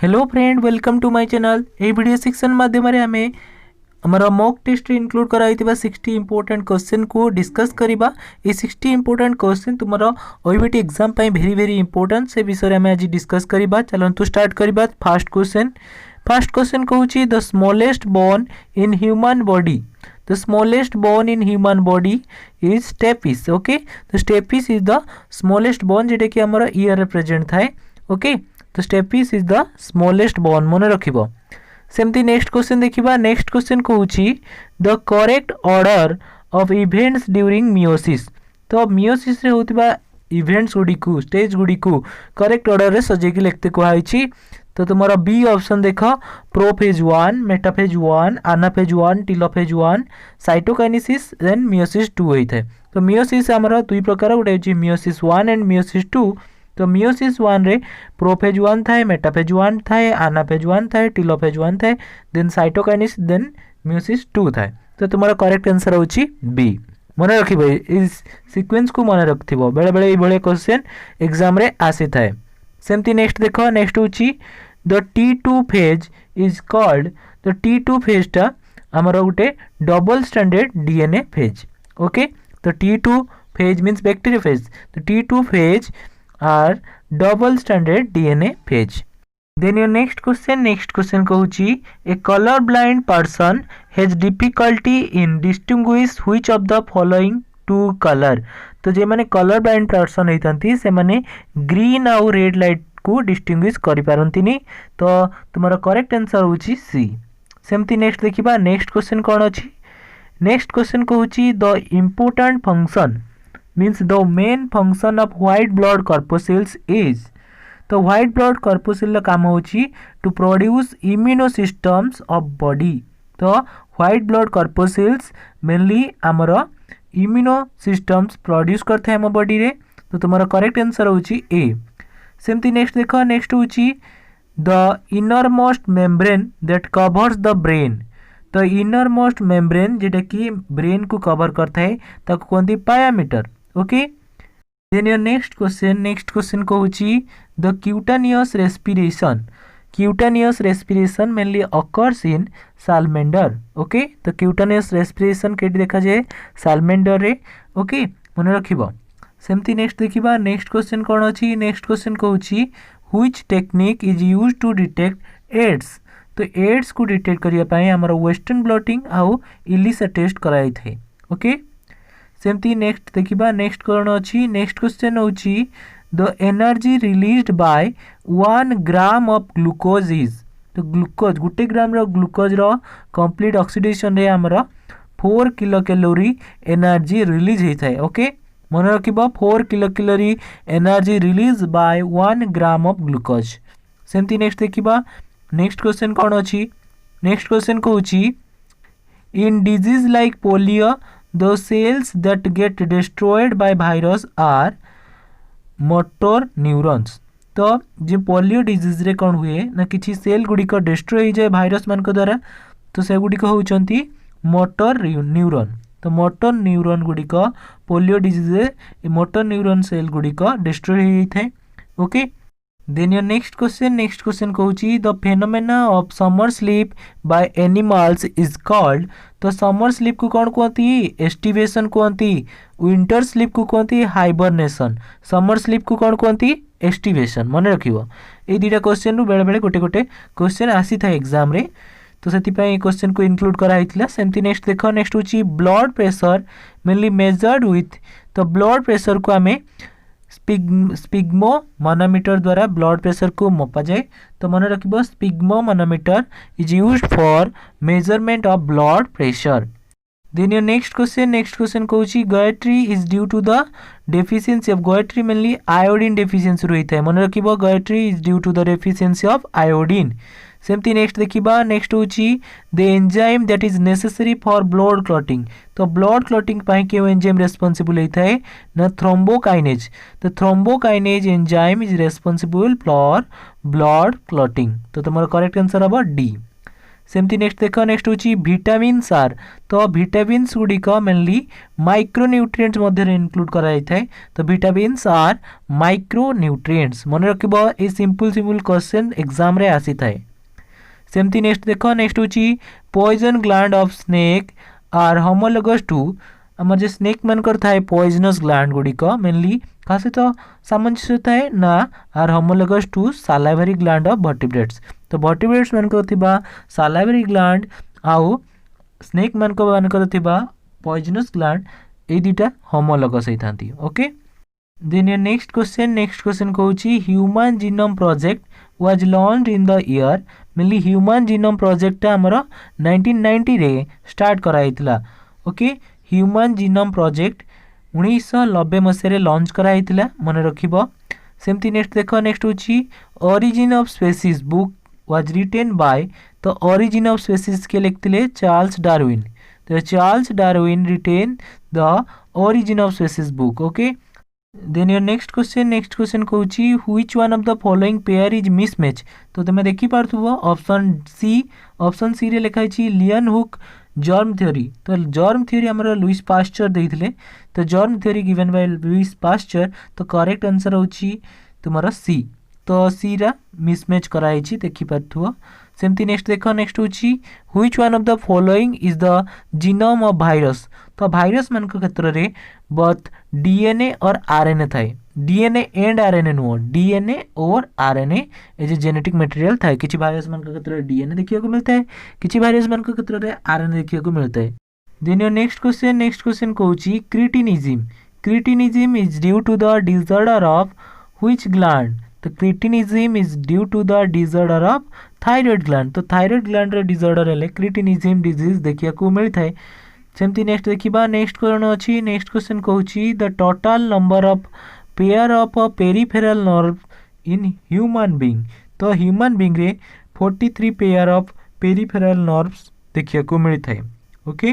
Hello friend, welcome to my channel. ए video section माध्यम आम आमर मॉक टेस्ट इनक्लूड कराई 60 इंपोर्टेंट क्वेश्चन को डिस्कस करबा। ये 60 इंपोर्टेंट क्वेश्चन तुमर ओईबीटी एग्जाम पे वेरी वेरी इंपोर्टेंट से विषय में आज डिस्कस करबा। चलंतु स्टार्ट करबा। फर्स्ट क्वेश्चन कहूची the smallest bone in human body. The smallest bone in human body is stapes. Okay, तो stapes is the smallest bone जेटा कि आमर ईयर रे प्रेजेंट थाए। ओके, तो stapes is the smallest bone मन रखिबो। सेमती नेक्स्ट क्वेश्चन देखिबा। नेक्स्ट क्वेश्चन कहूची the correct order of events during meiosis. तो मियोसिस रे होतिबा इवेंट्स गुडी को स्टेज गुडी को करेक्ट ऑर्डर रे सजेकी लिखते कहैछि। तो तुम्हारा बी ऑप्शन देख, prophase 1, metaphase 1, anaphase 1, telophase 1, cytokinesis then meiosis 2 होता है। तो मियोसिस आमर दुई प्रकार, गोटे होची मियोसिस 1 एंड मियोसिस 2। तो मियोसिस 1 रे प्रोफेज 1 थाए, मेटाफेज 1 थाए, आनाफेज 1 थाए, टेलोफेज 1 थाए, देन साइटोकाइनेसिस देन मियोसिस 2 थाए। तो तुम्हारा करेक्ट आंसर होची बी। मन रखिबो, इस सीक्वेंस को मन रखथिबो, बेले बेले ए भले क्वेश्चन एग्जाम रे आसी थाए। सेमती नेक्स्ट देखो। नेक्स्ट होची the T2 phage is called. The T2 phage टा आमर गोटे double standard DNA phage. Okay, तो T2 phage means bacteria phage. तो T2 phage are double standard DNA phage. Then your next question कहूची a colour blind person has difficulty in distinguish which of the following two colour. तो जे माने colour blind person होइतंती से माने green आउ red light को distinguish करि पारंतिनी। तो तुम्हारा करेक्ट आंसर होची सी। सेमती नेक्स्ट देखिबा। नेक्स्ट क्वेश्चन कोन अछि। नेक्स्ट क्वेश्चन कहूची the important function means the main function of white blood corpuscles is. तो व्हाइट ब्लड कॉर्पोसेल काम होची to produce immuno systems of body. तो व्हाइट ब्लड कॉर्पोसेल्स मेनली आमर इम्यूनो सिस्टम्स प्रोड्यूस करते हैं आम बॉडी रे। तो तुम्हारा करेक्ट आंसर होची ए। सेमती नेक्स्ट देखो। नेक्स्ट होची the inner most membrane that covers the brain. तो इनर मोस्ट मेम्ब्रेन जेटा कि ब्रेन को कवर करता है ताको कहते pia mater. Okay, then your next question कहूची the cutaneous respiration. Cutaneous respiration mainly occurs in salamander. Okay, तो क्यूटानियस रेस्पिरेशन केटी देखा जाए सालमेंडर रे। ओके, मन रखिबो। सेमती नेक्स्ट देखिबा। नेक्स्ट क्वेश्चन कोन अछि। नेक्स्ट क्वेश्चन कहूची which technique is used to detect AIDS. तो एड्स को डिटेक्ट करिया पई हमर वेस्टर्न ब्लॉटिंग आउ इलिसा टेस्ट कराई थे। ओके, सेमती नेक्स्ट देखिबा। नेक्स्ट कोन अछि। नेक्स्ट क्वेश्चन होची the energy released by 1 gram of glucose is. तो ग्लूकोज गोटे ग्राम रो ग्लूकोज रो कंप्लीट ऑक्सीडेशन रे हमर 4 किलो कैलोरी एनर्जी रिलीज होता है। ओके, मन रखिबो 4 kilo calorie energy release by 1 gram of glucose. सेमती नेक्स्ट देखिबा। नेक्स्ट क्वेश्चन कोन अछि। नेक्स्ट क्वेश्चन कहूची in disease like polio the cells that get destroyed by virus are motor neurons. तो जे पोलियो डिजीज रे कोन हुए ना किछि सेल गुडी को डिस्ट्रॉय हो जाए वायरस मान को द्वारा, तो से गुडी को होचंती मोटर न्यूरॉन। तो मोटर न्यूरॉन गुडी को पोलियो डिजीज रे मोटर न्यूरॉन सेल गुडी को डिस्ट्रॉय हो जाए। Okay, then your next question कहूची the phenomena of summer sleep by animals is called. तो समर स्लीप को कौन कहती एस्टिवेशन कहती, विंटर स्लीप को कहती हाइबरनेशन, समर स्लीप को कौन कहती एस्टिवेशन। मन रखिबो, ए दुटा क्वेश्चन रु बेले बेले गोटे गोटे क्वेश्चन आसी था एग्जाम रे, तो सेति पई क्वेश्चन को इंक्लूड करा हितला। सेमती नेक्स्ट देखो। नेक्स्ट होची blood pressure mainly measured with. तो ब्लड प्रेशर को हमें स्पिग्मो मानोमीटर द्वारा ब्लड प्रेशर को मपा जाए। तो मन रखिबो sphygmomanometer is used for measurement of blood pressure. Then your next question कहूची goitre is due to the deficiency of. Goitre mainly iodine deficiency रही है। मन रखिबो goitre is due to the deficiency of iodine. सेमती next देखिबा। Next होची the enzyme that is necessary for blood clotting. तो blood clotting पाई के एंजाइम रेस्पोंसिबल होता है ना थ्रोम्बोकाइनेज। तो thrombokinase enzyme is responsible for blood clotting. तो तुम्हारा करेक्ट आंसर होगा डी। सेमती नेक्स्ट देख नेक्स्ट होची विटामिन्स आर तो विटामिन्स गुड़िक मेनली माइक्रोन्यूट्रिएंट्स मध्य इनक्लूड कराई थाए तो विटामिन्स आर माइक्रोन्यूट्रिएंट्स मन रखिबो ए सिंपल सिंपल क्वेश्चन एग्जाम रे आसी थाए। सेमती नेक्स्ट देख नेक्स्ट होची poison gland of snake are homologous to आम जो स्नेक मानकर थाए पॉइजनस ग्लैंड गुड़िक मेनली क्या सहित सामंजस्य थाए ना are homologous to salivary gland of vertebrates तो वर्टिब्रेट्स मानकर थिबा सालाइवरी ग्लैंड आउ स्नेक मानकर थिबा पॉइजनस ग्लैंड ए दुटा होमोलोगस होइथांती। Okay then your next question कहूची human genome project was launched in the year mainly human genome project आमर 1990 रे स्टार्ट कराइथिला। ओके ह्यूमन जीनोम प्रोजेक्ट 1990 मसीह लॉन्च कराइथिला मन रखिबो। सेमती नेक्स्ट देख नेक्स्ट होची origin of species book was written by तो ओरिजिन ऑफ स्पेसीज के लिखते चार्ल्स डार्विन तो Charles Darwin written the origin of species book. Okay then your next question कहूची which one of the following pair is mismatch तो तुम देखि पारथुबो option C रे लिखाई छी लियन हुक जर्म थ्योरी तो जर्म थ्योरी हमर लुइस पास्चर देइथिले तो germ theory given by Louis Pasteur तो करेक्ट आंसर होची तुमरा सी तो सी रा मिसमैच कराई छी देखि पारथुबो। सेमती नेक्स्ट देख नेक्स्ट होची which one of the following is the genome of virus तो वायरस मान क्षेत्र रे बोथ डीएनए और आरएनए थाए डीएनए एंड आरएनए नुह डीएनए और आरएनए ए जे जेनेटिक मटेरियल थाए किछि वायरस मान क्षेत्र रे डीएनए देखिया को मिलता है किछि वायरस मान क्षेत्र रे आरएनए देखिया को मिलता है। देन योर नेक्स्ट क्वेश्चन कहूची cretinism is due to the disorder of which gland तो cretinism is due to the disorder of thyroid gland तो थायराइड ग्लैंड रे डिसऑर्डर हेले क्रिटिनिज्म डिजीज देखिया को मिलता है। सेमती नेक्स्ट देखिबा नेक्स्ट क्वेश्चन कहूची the total number of pair of peripheral nerve in human being तो ह्यूमन बीइंग रे 43 पेयर ऑफ पेरिफेरल नर्व्स देखिया को मिलता है। ओके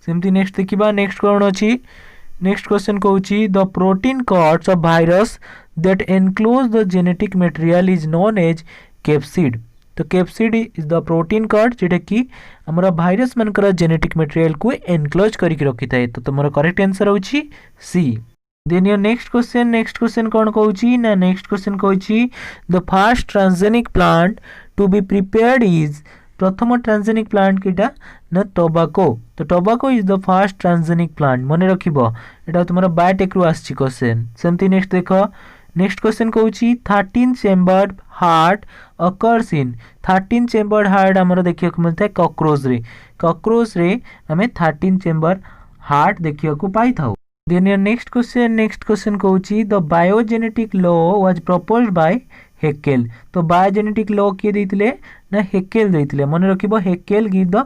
सेमती नेक्स्ट देखिबा नेक्स्ट क्वेश्चन कहूची the protein cords of virus that enclose the genetic material is known as capsid तो capsid is the protein card जेटा कि हमरा भाइरस मनकर जेनेटिक मटेरियल को एनक्लोज करके रखी थाए तो तुमरा करेक्ट आंसर होची C. Then your next question कोन कहूची ना नेक्स्ट क्वेश्चन कहूची the first transgenic plant to be prepared is प्रथम ट्रांसजेनिक प्लांट केटा ना टोबाको तो tobacco is the first transgenic plant मन रखिबो एटा तुमरा बायोटेक रु आछि क्वेश्चन। सेमती नेक्स्ट देखो नेक्स्ट क्वेश्चन कहूची 13 chambered heart occurs in 13 chambered heart हमर देखिया को मिलता है कॉकरोच रे हमें 13 चेम्बर हार्ट देखिया को पाई थाउ। देन योर नेक्स्ट क्वेश्चन कहूची the biogenetic law was proposed by Haeckel तो बायोजेनेटिक लॉ के देइतिले ना हेकेल देइतिले मन रखिबो Haeckel give the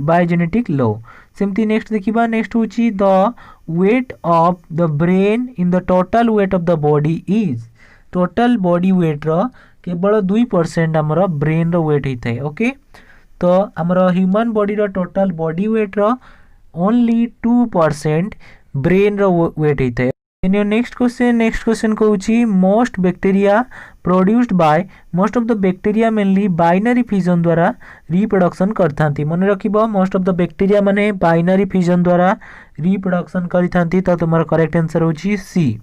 biogenetic law. सेमती नेक्स्ट देखिबा नेक्स्ट होची the weight of the brain in the total weight of the body is total body weight रो केवल 2% हमर ब्रेन रो वेट होता है। ओके तो हमर ह्यूमन बॉडी रो टोटल बॉडी वेट रो ओनली 2% ब्रेन रो वेट होता है। इन योर नेक्स्ट क्वेश्चन कहूची most bacteria produced by most of the bacteria mainly binary fission द्वारा रिप्रोडक्शन करथांती मन रखिबो मोस्ट ऑफ द बैक्टीरिया माने बाइनरी फिजन द्वारा रिप्रोडक्शन करिथांती तो तुमर करेक्ट आंसर होची सी।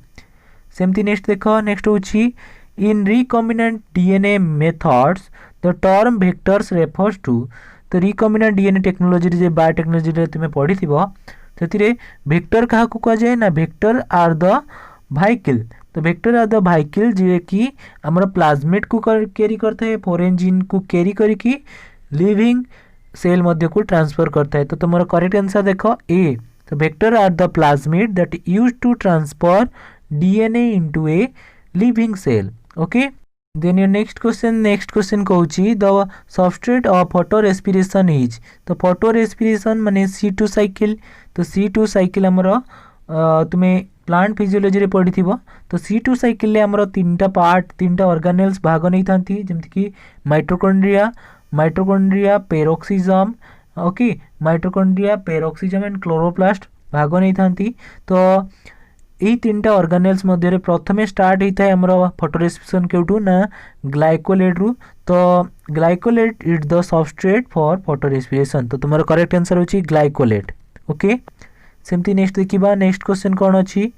सेमती नेक्स्ट देखो नेक्स्ट होची in recombinant DNA methods the term vectors refers to तो रिकॉम्बिनेंट डीएनए टेक्नोलॉजी जे बायोटेक्नोलॉजी रे तुमे पढिथिबो सेतिरे वेक्टर कहा को कह जाए ना वेक्टर आर द वाहिकल तो वेक्टर आर द वाहिकल जे कि हमर प्लाज्मिड को कैरी करता है फॉरेन जीन को कैरी करके लिविंग सेल मध्य को ट्रांसफर करता है तो तुम्हारा करेक्ट आंसर देखो ए तो vector are the plasmid that used to transfer DNA into a living cell. Okay then your next question कहूची the substrate of photo respiration is तो फोटो रेस्पिरेशन माने C2 साइकिल तो C2 साइकिल हमर तुम्हें plant physiology रे पढ़िथिबो तो C2 cycle ले हमर तीनटा पार्ट तीनटा ऑर्गेनेल्स भाग नै थांती जेमति कि mitochondria peroxisome okay mitochondria peroxisome and chloroplast भाग नै थांती तो यही तीन टा ऑर्गेनेल्स मध्य प्रथमे स्टार्ट होता है हमरो फोटोरेस्पिरेशन केउटू ना ग्लाइकोलेट रु। तो glycolate is the substrate for photorespiration. तो तुम्हारा करेक्ट आंसर होची ग्लाइकोलेट। ओके सेमती नेक्स्ट देखिबा नेक्स्ट क्वेश्चन कोन अछि।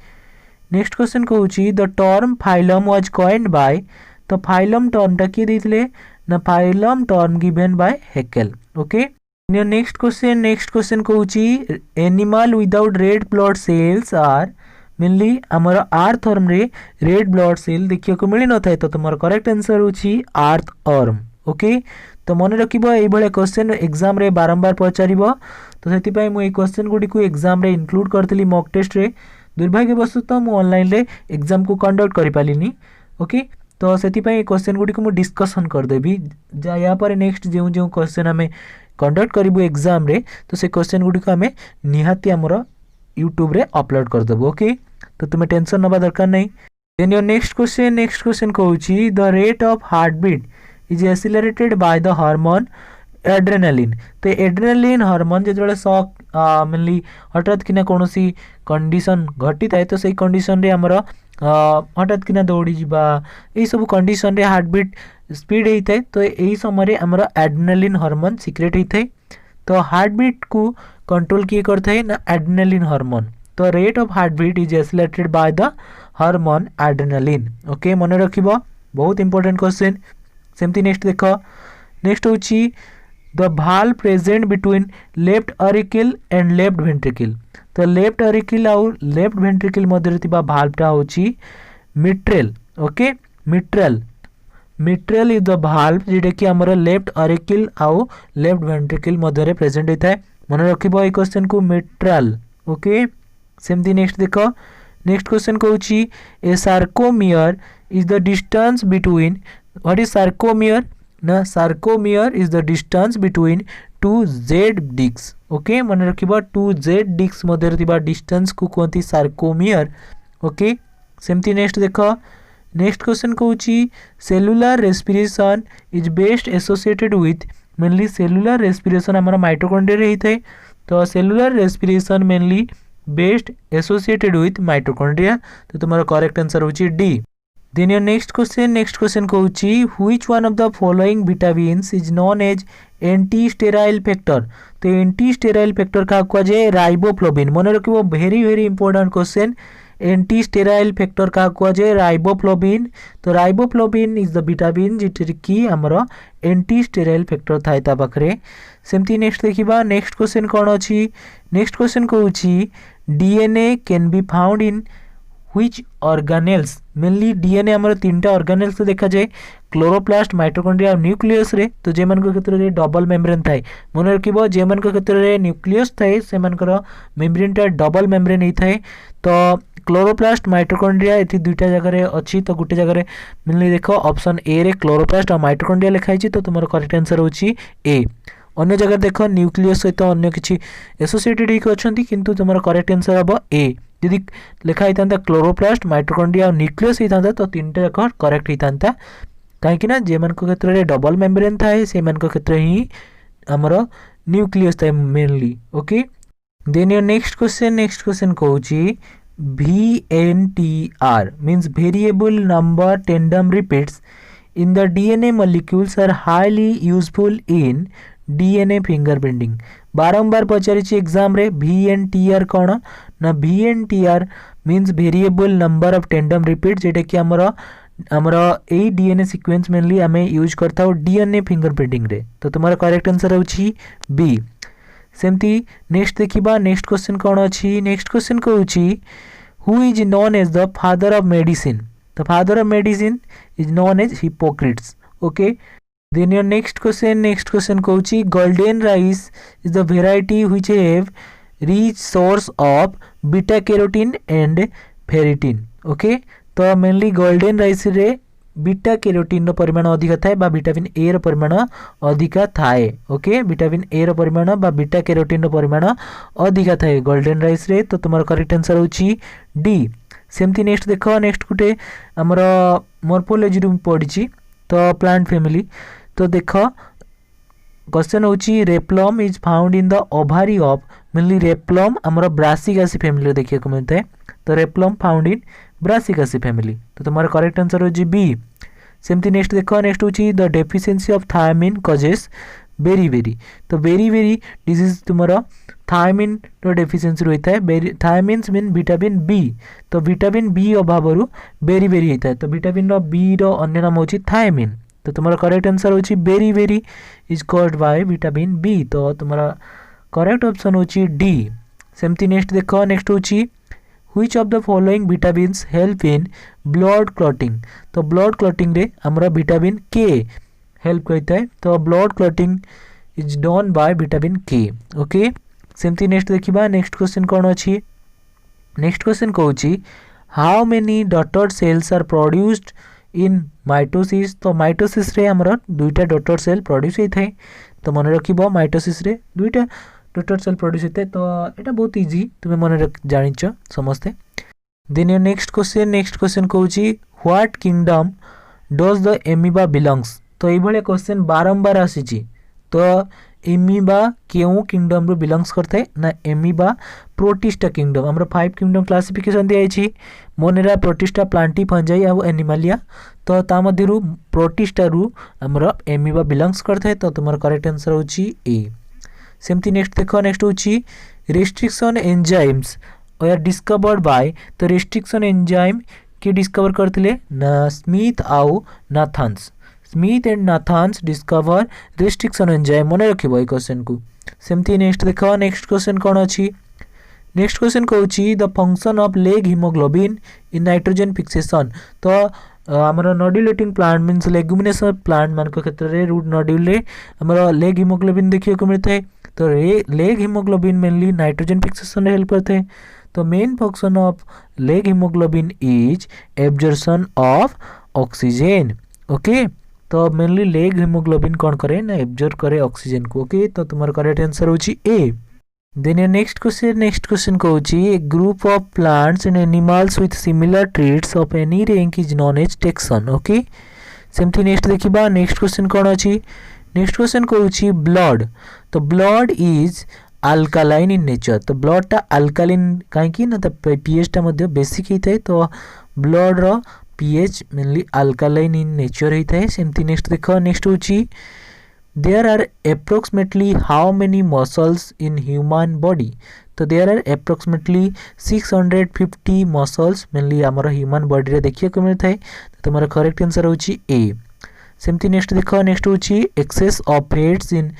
नेक्स्ट क्वेश्चन कहूची the term phylum was coined by. तो फाइलम टर्म टा किए देथिले ना phylum term given by Haeckel. Okay next question कहूची animal without red blood cells are mainly आमर आर्थवर्म रे रेड ब्लड सेल देखिया को मिली न थाए। तो तुम्हारा करेक्ट आंसर होची आर्थवर्म। ओके तो मन रखिबो एई भले क्वेश्चन एग्जाम रे बारंबार पचारिबो। तो सेति पय मु ए क्वेश्चन गुडी को एग्जाम रे इंक्लूड करतली मॉक टेस्ट रे। दुर्भाग्यवशतः मु ऑनलाइन रे एग्जाम को कंडक्ट करि पालिनी। ओके तो सेति पय क्वेश्चन गुडी को मु डिस्कशन कर देबी जा या पर नेक्स्ट जेउ जेउ क्वेश्चन हमें कंडक्ट करिबो एग्जाम रे तो से क्वेश्चन गुडी को हमें निहाती हमरो यूट्यूब रे अपलोड कर देबो। ओके तो तुम्हें टेंशन नबा दरकार नहीं। देन योर नेक्स्ट क्वेश्चन कहूची the rate of heart beat is accelerated by the hormone adrenaline. तो एड्रेनालिन हार्मोन जो शॉक मेनली हठात किना कोनोसी कंडीशन घटी थाए तो सही कंडीशन रे हमर हठात किना दौड़ी जीवा ए सब कंडीशन रे हार्ट बीट स्पीड होता है। तो यही समय हमर एड्रेनालिन हार्मोन सिक्रेट होता है। तो हार्ट बीट को कंट्रोल किए करता है ना एड्रेनालिन हार्मोन। तो rate of heart beat is accelerated by the hormone adrenaline. Okay मन रखिबो बहुत इंपोर्टेंट क्वेश्चन। सेमती नेक्स्ट देखो नेक्स्ट होची the valve present between left auricle and left ventricle. तो लेफ्ट ऑरिकल और लेफ्ट वेंट्रिकल मध्य थिबा भाल्वटा होची mitral. Okay mitral is the valve जेटा कि हमर लेफ्ट ऑरिकल आउ लेफ्ट वेंट्रिकल मध्य प्रेजेंट होता है। मन रखिबो ए क्वेश्चन को मिट्रल। ओके सेमती नेक्स्ट देखो नेक्स्ट क्वेश्चन कहूची a sarcomere is the distance between what is sarcomere ना sarcomere is the distance between two Z disc. Okay मन रखिबो टू जेड डिस्क मध्य थिबा डिस्टेंस को कहती सार्कोमियर। ओके सेमती नेक्स्ट देखो नेक्स्ट क्वेश्चन कहूची cellular respiration is best associated with mainly cellular respiration हमारा माइटोकॉन्ड्रिया रे हिते। तो cellular respiration mainly best associated with mitochondria. तो तुम्हारा करेक्ट आंसर होची D. Then your next question कहूची which one of the following vitamins is known as anti sterile factor. तो anti sterile factor का कुआ जाए राइबोफ्लोविन। मन रखिबो very important question. Anti sterile factor का कुआ जाए राइबोफ्लोविन। तो राइबोफ्लोविन इज द विटामिन जिटर की हमरो एंटी स्टेराइल फैक्टर थाए ता पाखरे। सेमती नेक्स्ट देखिबा नेक्स्ट क्वेश्चन कोन अछि। नेक्स्ट क्वेश्चन कहूची DNA can be found in which organelles. Mainly DNA हमर तीनटा ऑर्गेनेल्स तो देखा जाए क्लोरोप्लास्ट माइटोकॉन्ड्रिया और न्यूक्लियस रे। तो जे मन को क्षेत्र रे डबल मेम्ब्रेन थाए मन रखिबो जे मन को क्षेत्र रे न्यूक्लियस थाए से मनकर मेम्ब्रेन टा डबल मेम्ब्रेन ही थाए। तो क्लोरोप्लास्ट माइटोकॉन्ड्रिया एथि दुईटा जगह रे अछि। तो गुटे जगह रे मेनली देखो ऑप्शन ए रे क्लोरोप्लास्ट और माइटोकॉन्ड्रिया लिखाई छी। तो तुम्हारा करेक्ट आंसर होची ए। अन्य जगह देखो न्यूक्लियस सहित अन्य किछि एसोसिएटेड ही अछंती किंतु तुम्हारा करेक्ट आंसर हबो ए। यदि लिखा होता क्लोरोप्लास्ट माइटोकॉन्ड्रिया और न्यूक्लियस होता तो तीनटा जाक करेक्ट होता कहीं जे मन क्षेत्र में डबल मेम्ब्रेन थाए से मन क्षेत्र ही आमर न्यूक्लियस थाए mainly. Okay then your next question कहूची VNTR means variable number tandem repeats in the DNA molecules are highly useful in DNA fingerprinting। बारंबार पचारिछि एग्जाम रे VNTR कौन ना VNTR means variable number of tandem repeats जेटा कि हमर ए DNA sequence mainly आम यूज करता डीएनए फिंगरप्रिंटिंग रे। तो तुम्हारा करेक्ट आंसर होची बी। सेमती नेक्स्ट देखिबा नेक्स्ट क्वेश्चन कौन अछि। नेक्स्ट क्वेश्चन कहूची who is known as the father of medicine. The father of medicine is known as Hippocrates. Okay then your next question कहूची golden rice is the variety which have rich source of beta carotene and ferritin. Okay तो mainly golden rice रे beta carotene परिमाण अधिक थाए बा vitamin A रो परिमाण अधिक थाए। ओके विटामिन ए रो परिमाण बा बीटा कैरोटीन परिमाण अधिक थाए गोल्डन राइस रे। तो तुम्हारा करेक्ट आंसर होची डी। सेमती नेक्स्ट देखो नेक्स्ट गुटे हमर मॉर्फोलॉजी रू पढ़ी तो प्लांट फैमिली। तो देखो क्वेश्चन होची replum is found in the ovary of mainly replum आमर ब्रासिकासी फैमिली देखिए को मिलता है। तो रेप्लम फाउंड इन ब्रासिकासी फैमिली। तो तुम्हारा करेक्ट आंसर हो बी। सेमती नेक्स्ट देखो, नेक्स्ट होची the deficiency of thiamine causes beri beri. तो बेरी बेरी डिजीज तुम्हारा थायमिन रो डेफिशिएंसी रही है। Thiamines mean vitamin B. तो विटामिन बी अभाव बेरी बेरी होता है। तो विटामिन बी रो अन्य नाम होची थायमिन। तो तुम्हारा करेक्ट आंसर होची beri beri is called by vitamin B. तो तुम्हारा करेक्ट ऑप्शन होची डी। सेमती नेक्स्ट देखो, नेक्स्ट होची which of the following vitamins help in blood clotting. तो ब्लड क्लॉटिंग रे हमरा विटामिन के हेल्प करता है। तो blood clotting is done by vitamin K. Okay, सेमती नेक्स्ट देखिबा, नेक्स्ट क्वेश्चन कौन अच्छी। नेक्स्ट क्वेश्चन कहूँ how many daughter cells are produced in mitosis. तो माइटोसिस रे हमरा दुईटा डॉटर सेल प्रोड्यूस होता है। तो मन रखिबो माइटोसिस रे दुईटा डॉटर सेल प्रोड्यूस होता है। तो এটা बहुत इजी, तुम्हें मन जानिच समस्ते। देन नेक्स्ट क्वेश्चन कहूँ what kingdom does the amoeba belongs. तो ये क्वेश्चन बारंबार आसी। तो एमिबा क्यों किंगडम रो बिलंग्स करता है ना, एमिबा प्रोटिस्टा किंगडम। हमरा 5 किंगडम क्लासिफिकेशन दिया मोनेरा, प्रोटिस्टा, प्लांटी, फंजाई और एनिमालिया। तो ता मध्यरु प्रोटिस्टा रु हमरा एमिबा बिलंग्स करता है। तो तुम्हारा करेक्ट आंसर होची ए। सेमती नेक्स्ट देखो, नेक्स्ट होची restriction enzymes are discovered by. तो रेस्ट्रिक्शन एंजाइम के डिस्कवर करते ना स्मिथ आउ Nathans. Smith and Nathans discover restriction enzyme, मन रखिबो ए क्वेश्चन को। सेमती नेक्स्ट देखो, नेक्स्ट क्वेश्चन कौन अच्छी। नेक्स्ट क्वेश्चन कहूँ the function of leg haemoglobin in nitrogen fixation. तो आमर नड्यूलेटिंग प्लांट मीन्स लेगुमिनेस प्लांट मान क्षेत्र में रूट नड्यूल आमर लेग हिमोग्लोबिन देखिए को मिलता है। तो leg haemoglobin mainly nitrogen fixation help करते हैं। तो main function of leg haemoglobin is absorption of oxygen. Okay, तो मेनली लेग हिमोग्लोबिन कौन करे ना, एब्जॉर्ब करे ऑक्सीजन को। ओके, तो तुम्हारा करेक्ट आंसर होची ए। देन नेक्स्ट क्वेश्चन कहूँ a group of plants and animals with similar traits of any rank is known as taxon. Okay, सेमती नेक्स्ट देखिबा, नेक्स्ट क्वेश्चन कौन अच्छी। नेक्स्ट क्वेश्चन कहूँ ब्लड। तो blood is alkaline in nature. तो blood टा alkaline कहीं ना, तो पीएच टा मध्य बेसिक होता है। तो ब्लड रो pH mainly alkaline in nature होता है। सेमती नेक्स्ट देखो, नेक्स्ट होची there are approximately how many muscles in human body. तो there are approximately 650 muscles mainly आमर ह्यूमन बॉडी रे देखिए को मिलता है। तो तुम्हारा करेक्ट आंसर होची ए। सेमती नेक्स्ट देखो, नेक्स्ट होची excess of fats in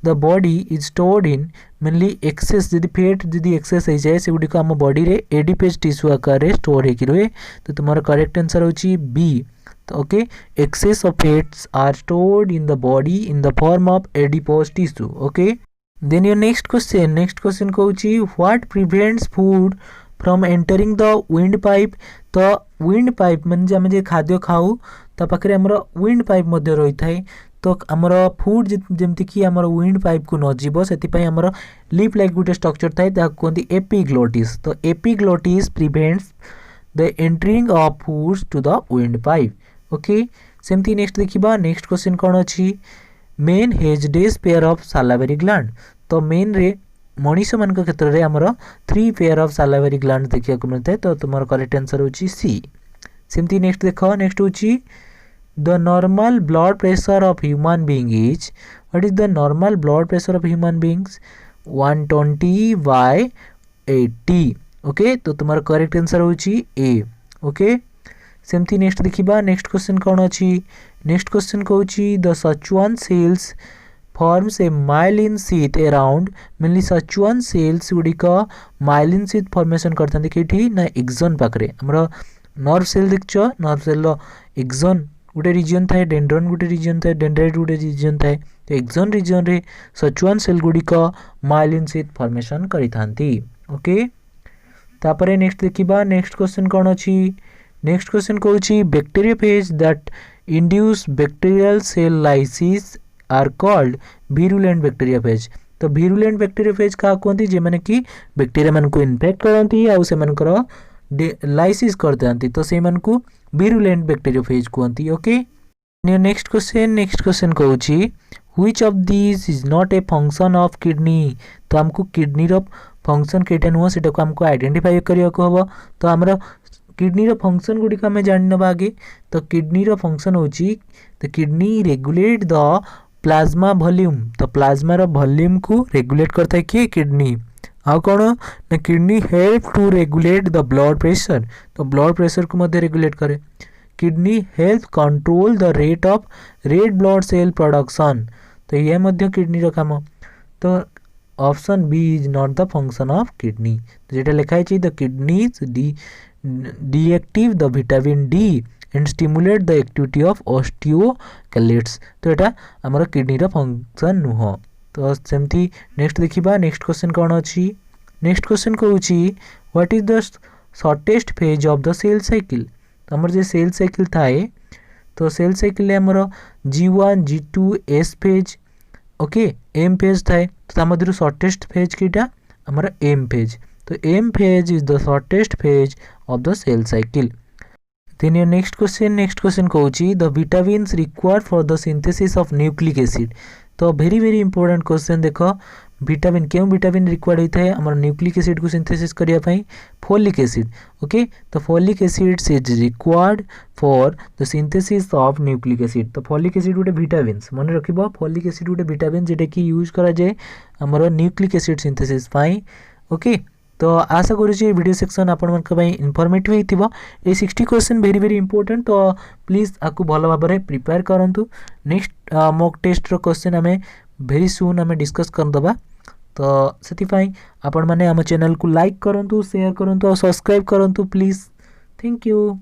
the body is stored in mainly excess जदि फैट जदि एक्सेस हो जाए से गुडी आम बॉडी रे एडिपेज टिश्यू आकार रे स्टोर होकर रहे। तो तुम्हारा करेक्ट आंसर होची बी। तो okay, excess of fats are stored in the body in the form of adipose tissue. Okay, then your next question कहूँ what prevents food from entering the wind pipe. तो wind pipe माने आम जो खाद्य खाऊ ता पाखे आमर विंड पाइप मध्य रही है। तो आमर फूड जमती कि आमर विंड पाइप को न जीव से आमर लिप लाइक गोटे स्ट्रक्चर थाए कहते एपिग्लोटिस। तो epiglottis prevents the entering of foods to the wind pipe. Okay, सेमती नेक्स्ट देखिबा, नेक्स्ट क्वेश्चन कौन अच्छी man has days pair of salivary gland. तो मेन रे मनीष मान क्षेत्र में आमर 3 पेयर ऑफ सालावेरी ग्लैंड देखिए को मिलता है। तो तुम्हारा करेक्ट आंसर होची सी। सेमती नेक्स्ट देखो, नेक्स्ट होची the normal blood pressure of human being is. What is the normal blood pressure of human beings 120/80। Okay, तो तुम्हारा करेक्ट आंसर होची ए। ओके, सेमती नेक्स्ट देखिबा, नेक्स्ट क्वेश्चन कौन अच्छी। नेक्स्ट क्वेश्चन कहूँ the Schwann cells forms a myelin sheath around mainly Schwann cells गुड़िक myelin sheath formation करते कि ना एक्सोन पाखे आमर नर्व सेल देखछ। नर्व सेल एक्सोन गोटे रिजन थाए, डेंड्रन गोटे रिजन थाए, डेंड्राइट गोटे रिजन थाए। तो एक्सोन रिजन रे सचुआन सेल गुड़िक माइलिन शीथ फॉर्मेशन करिथांती। ओके, तापरे नेक्स्ट देखिबा, नेक्स्ट क्वेश्चन कौन अच्छी। नेक्स्ट क्वेश्चन कहूँ bacteriophage that induce bacterial cell lysis are called virulent bacteriophage. तो भिरुलेंट बैक्टीरियोफेज क्या कहते जे माने कि बैक्टीरिया मन को इन्फेक्ट करती आउ से मनकर लाइसिस करते। तो से मन को भिरुलेंट बैक्टीरियोफेज कहती। ओके, नेक्स्ट क्वेश्चन कहूँ which of these is not a function of kidney. तो आमको किडनी रो फंक्शन केटा नुह सेटा को आमको आइडेंटिफाई करिया को हबो। तो हमर किडनी रो फंक्शन गुडी को हमें जान नबा आगे। तो किडनी रो फंक्शन होची the kidney regulate the plasma volume. तो प्लाज्मा रो वॉल्यूम को रेगुलेट करता है कि किडनी। आ कौन ना kidney help to regulate the blood pressure. तो ब्लड प्रेशर को मध्य रेगुलेट करे। Kidney help control the rate of red blood cell production. तो यह मध्य किडनी रो काम। तो option B is not the function of kidney. तो जेटा लिखा है the kidneys deactivate the vitamin D and stimulate the activity of osteoclasts. तो यहाँ आमर किडनी रो फंक्शन नुह। तो सेमती नेक्स्ट देखिबा। नेक्स्ट क्वेश्चन कौन अच्छी। नेक्स्ट क्वेश्चन कहूँ what is the shortest phase of the cell cycle. तो आमर जे सेल साइकिल थाए तो सेल साइकिल आमर G1 G2 S phase okay M phase थाए। तो मध्य शॉर्टेस्ट फेज कीटा आमर M फेज। तो M phase is the shortest phase of the cell cycle. Then your next question कहूँ the vitamins required for the synthesis of nucleic acid. तो very very important question देख vitamin क्यों vitamin required होता है आमर nucleic acid को synthesis करिया पई फोलिक एसिड ओके। तो folic acid is required for the synthesis of nucleic acid. तो फोलिक एसिड गोटे विटामिन्स मन रखिबो फोलिक एसिड गोटे विटामिन जेटा कि यूज करा जाए आमर न्यूक्लिक एसिड सिंथेसिस पई ओके। तो आशा करुँचे वीडियो सेक्शन आपण इनफॉर्मेटिव होइतिबो। ए 60 क्वेश्चन वेरी वेरी इंपोर्टेंट। तो प्लीज आपको भल भाव में प्रिपेयर करंतु। नेक्स्ट मॉक टेस्ट रो क्वेश्चन आमे वेरी सून आमे डिस्कस करदबा। तो सेतिफाई आपण माने आम चैनल को लाइक करंतु शेयर करंतु और सब्सक्राइब करंतु प्लीज। Thank you.